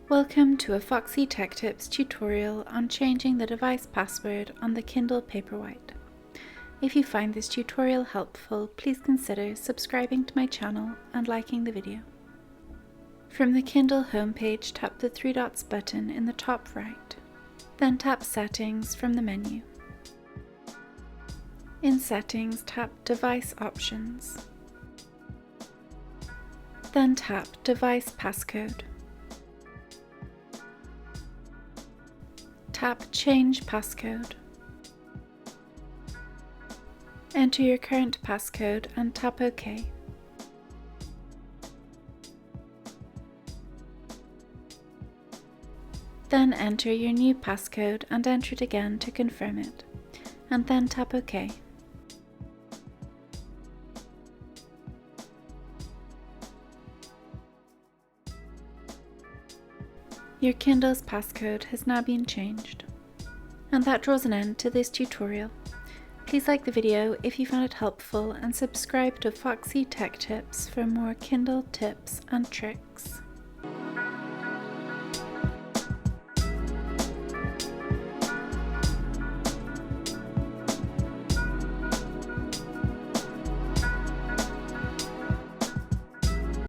Welcome to a Foxy Tech Tips tutorial on changing the device password on the Kinde Paperwhite. If you find this tutorial helpful, please consider subscribing to my channel and liking the video. From the Kindle homepage, tap the three dots button in the top right. Then tap Settings from the menu. In Settings, tap Device Options. Then tap Device Passcode. Tap Change Passcode. Enter your current passcode and tap OK. Then enter your new passcode and enter it again to confirm it, and then tap OK. Your Kindle's passcode has now been changed. And that draws an end to this tutorial. Please like the video if you found it helpful and subscribe to Foxy Tech Tips for more Kindle tips and tricks.